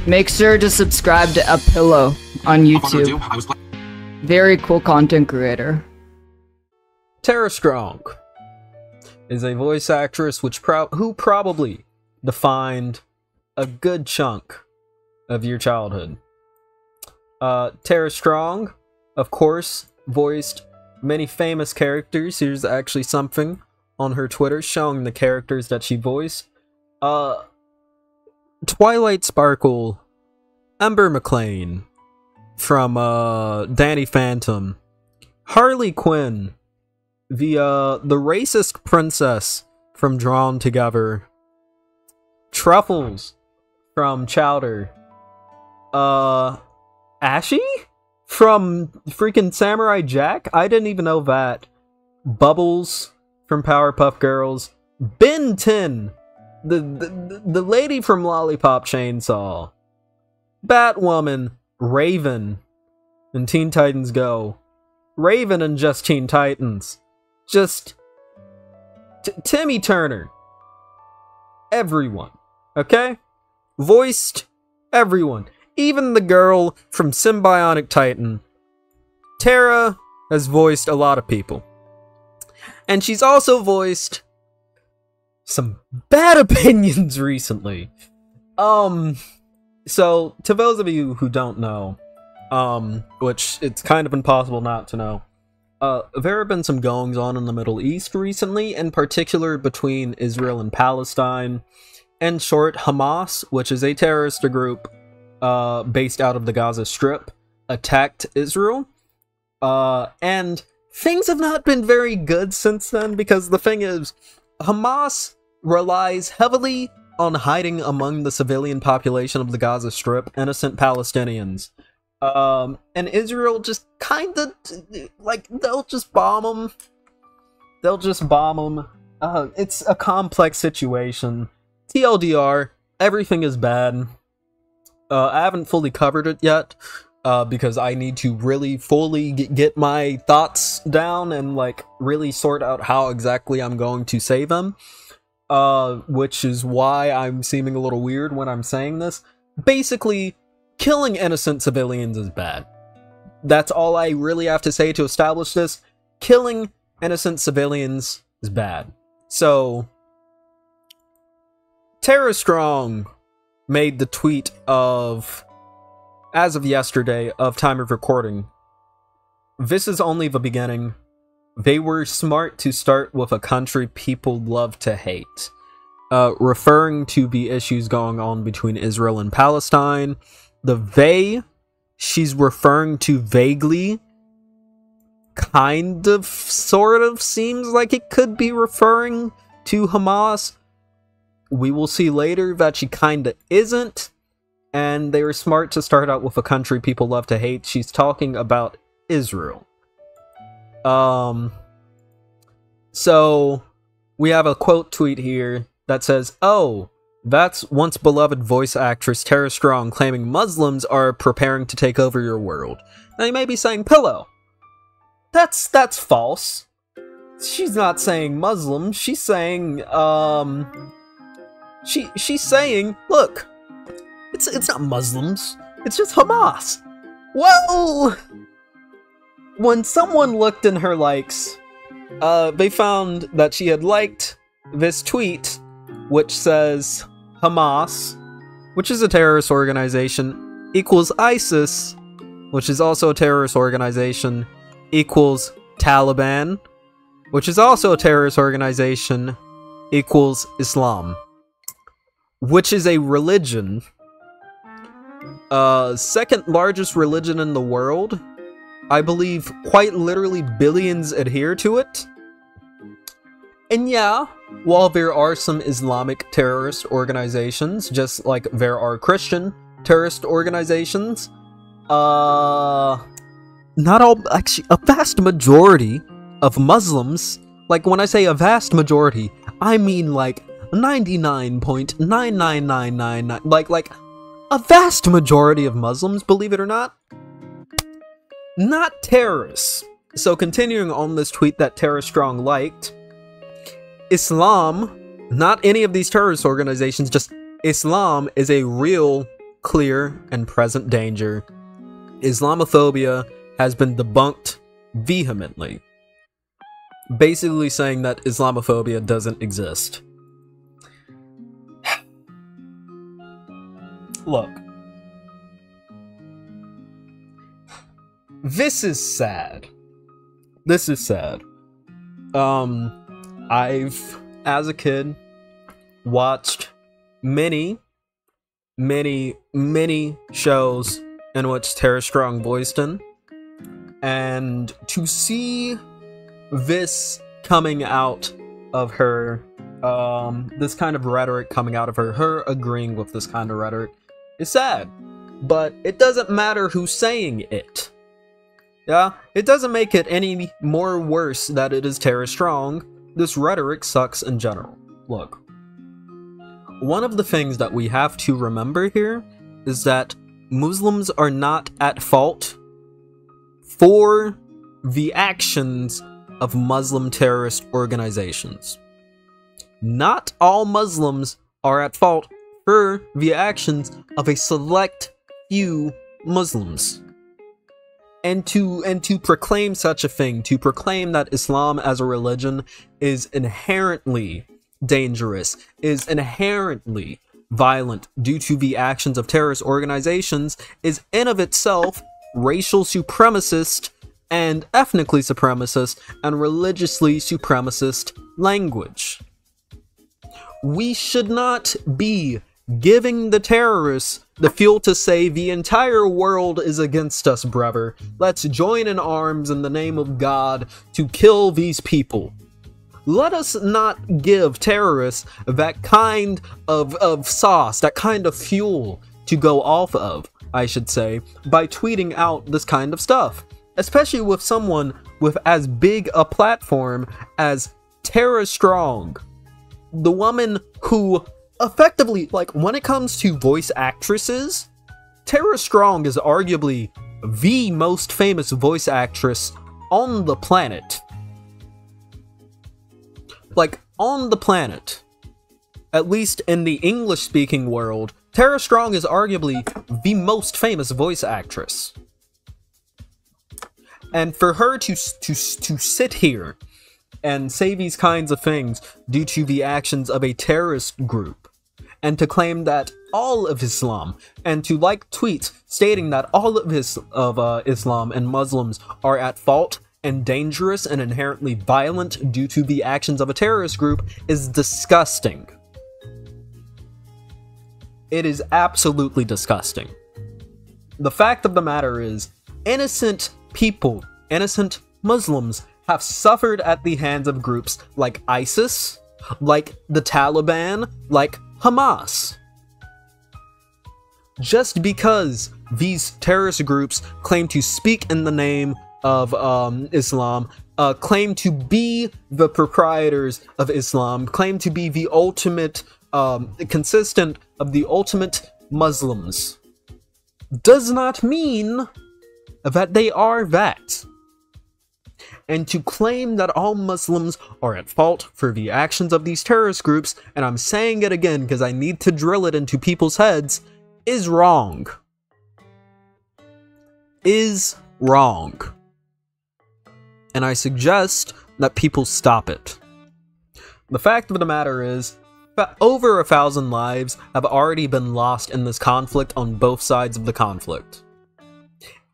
Make sure to subscribe to Apillow on YouTube. Very cool content creator. Tara Strong is a voice actress who probably defined a good chunk of your childhood. Tara Strong, of course, voiced many famous characters. Here's actually something on her Twitter showing the characters that she voiced. Twilight Sparkle, Ember McLean from Danny Phantom, Harley Quinn, the racist princess from Drawn Together, Truffles from Chowder, Ashy from freaking Samurai Jack? I didn't even know that. Bubbles from Powerpuff Girls, Ben 10, the lady from Lollipop Chainsaw, Batwoman, Raven, and Teen Titans Go, Raven and Just Teen Titans, just Timmy Turner, everyone, okay? Voiced everyone, even the girl from Symbionic Titan. Tara has voiced a lot of people. And she's also voiced some bad opinions recently. So, to those of you who don't know, which it's kind of impossible not to know, there have been some goings-on in the Middle East recently, in particular between Israel and Palestine. In short, Hamas, which is a terrorist group based out of the Gaza Strip, attacked Israel. And things have not been very good since then, because the thing is, Hamas relies heavily on hiding among the civilian population of the Gaza Strip innocent Palestinians. And Israel just kinda, like, they'll just bomb them. They'll just bomb them. It's a complex situation. TLDR, everything is bad. I haven't fully covered it yet, because I need to really fully get my thoughts down and, like, really sort out how exactly I'm going to say them. Which is why I'm seeming a little weird when I'm saying this. Basically, killing innocent civilians is bad. That's all I really have to say to establish this. Killing innocent civilians is bad. So, Tara Strong made the tweet of, as of yesterday, of time of recording, "This is only the beginning. They were smart to start with a country people love to hate." Referring to the issues going on between Israel and Palestine. The they she's referring to vaguely, kind of, sort of, seems like it could be referring to Hamas. We will see later that she kinda isn't, and they were smart to start out with a country people love to hate. She's talking about Israel. So, we have a quote tweet here that says, "Oh, that's once beloved voice actress Tara Strong claiming Muslims are preparing to take over your world." Now you may be saying, "Pillow, that's false. She's not saying Muslims, she's saying, she's saying, look, it's not Muslims, it's just Hamas." Well, when someone looked in her likes, they found that she had liked this tweet, which says Hamas, which is a terrorist organization, equals ISIS, which is also a terrorist organization, equals Taliban, which is also a terrorist organization, equals Islam, which is a religion, second largest religion in the world. I believe quite literally billions adhere to it. And yeah, while there are some Islamic terrorist organizations, just like there are Christian terrorist organizations, not all, actually, a vast majority of Muslims, like when I say a vast majority, I mean like 99.99999, like a vast majority of Muslims, believe it or not, not terrorists. So continuing on this tweet that Tara Strong liked, Islam, not any of these terrorist organizations, just Islam is a real clear and present danger. Islamophobia has been debunked vehemently, basically saying that Islamophobia doesn't exist. Look, this is sad. This is sad. I've, as a kid, watched many shows in which Tara Strong voiced in, and to see this coming out of her, this kind of rhetoric coming out of her agreeing with this kind of rhetoric, is sad. But it doesn't matter who's saying it. Yeah, it doesn't make it any more worse that it is Tara Strong. This rhetoric sucks in general. Look, one of the things that we have to remember here is that Muslims are not at fault for the actions of Muslim terrorist organizations. Not all Muslims are at fault for the actions of a select few Muslims. And to proclaim such a thing, to proclaim that Islam as a religion is inherently dangerous, is inherently violent due to the actions of terrorist organizations, is in of itself racial supremacist and ethnically supremacist and religiously supremacist language. We should not be giving the terrorists the fuel to say the entire world is against us, brother. Let's join in arms in the name of God to kill these people. Let us not give terrorists that kind of sauce, that kind of fuel to go off of, I should say, by tweeting out this kind of stuff. Especially with someone with as big a platform as Tara Strong. The woman who effectively, like, when it comes to voice actresses, Tara Strong is arguably the most famous voice actress on the planet. Like, on the planet. At least in the English-speaking world, Tara Strong is arguably the most famous voice actress. And for her to sit here and say these kinds of things due to the actions of a terrorist group, and to claim that all of Islam, and to like tweets stating that all of Islam and Muslims are at fault and dangerous and inherently violent due to the actions of a terrorist group, is disgusting. It is absolutely disgusting. The fact of the matter is, innocent people, innocent Muslims, have suffered at the hands of groups like ISIS, like the Taliban, like Hamas. Just because these terrorist groups claim to speak in the name of Islam, claim to be the proprietors of Islam, claim to be the ultimate, consistent of the ultimate Muslims, does not mean that they are that. And to claim that all Muslims are at fault for the actions of these terrorist groups, and I'm saying it again because I need to drill it into people's heads, is wrong. Is wrong. And I suggest that people stop it. The fact of the matter is that over 1,000 lives have already been lost in this conflict on both sides of the conflict.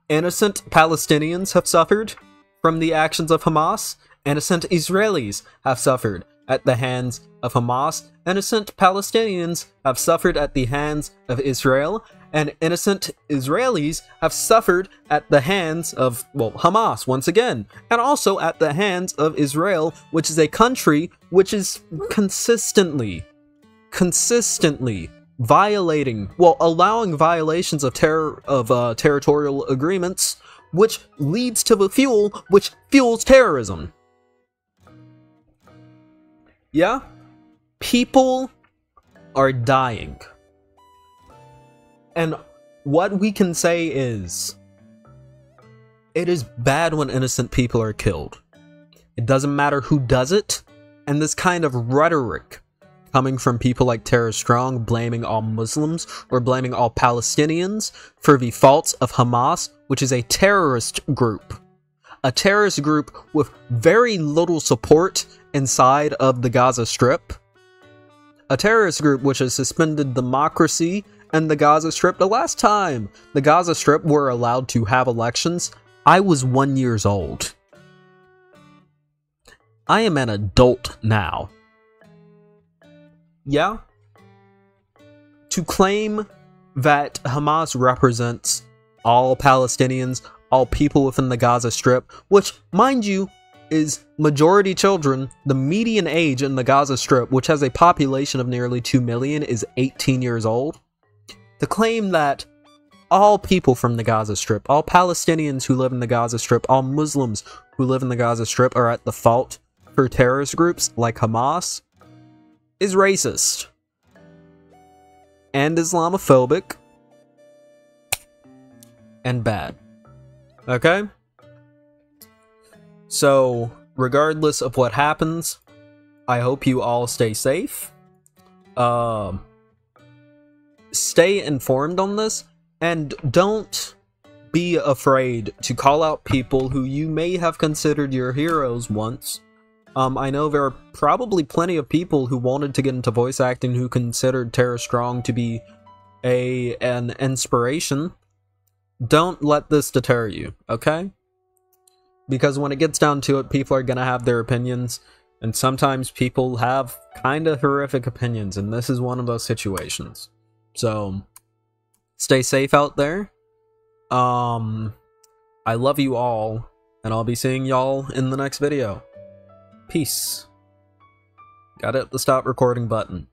Innocent Palestinians have suffered from the actions of Hamas. Innocent Israelis have suffered at the hands of Hamas. Innocent Palestinians have suffered at the hands of Israel. And innocent Israelis have suffered at the hands of, well, Hamas once again. And also at the hands of Israel, which is a country which is consistently violating, well, allowing violations of territorial agreements, which leads to the fuel which fuels terrorism. Yeah? People are dying. And what we can say is, it is bad when innocent people are killed. It doesn't matter who does it, and this kind of rhetoric coming from people like Tara Strong blaming all Muslims or blaming all Palestinians for the faults of Hamas, which is a terrorist group. A terrorist group with very little support inside of the Gaza Strip. A terrorist group which has suspended democracy and the Gaza Strip. The last time the Gaza Strip were allowed to have elections, I was 1 year old. I am an adult now. Yeah? To claim that Hamas represents all Palestinians, all people within the Gaza Strip, which, mind you, is majority children. The median age in the Gaza Strip, which has a population of nearly 2 million, is 18 years old. To claim that all people from the Gaza Strip, all Palestinians who live in the Gaza Strip, all Muslims who live in the Gaza Strip are at the fault for terrorist groups like Hamas is racist and Islamophobic and bad. Okay? So, regardless of what happens, I hope you all stay safe. Stay informed on this, and don't be afraid to call out people who you may have considered your heroes once. I know there are probably plenty of people who wanted to get into voice acting who considered Tara Strong to be an inspiration. Don't let this deter you, okay? Because when it gets down to it, people are gonna have their opinions, and sometimes people have kinda horrific opinions, and this is one of those situations. So, stay safe out there. I love you all, and I'll be seeing y'all in the next video. Peace. Gotta hit the stop recording button.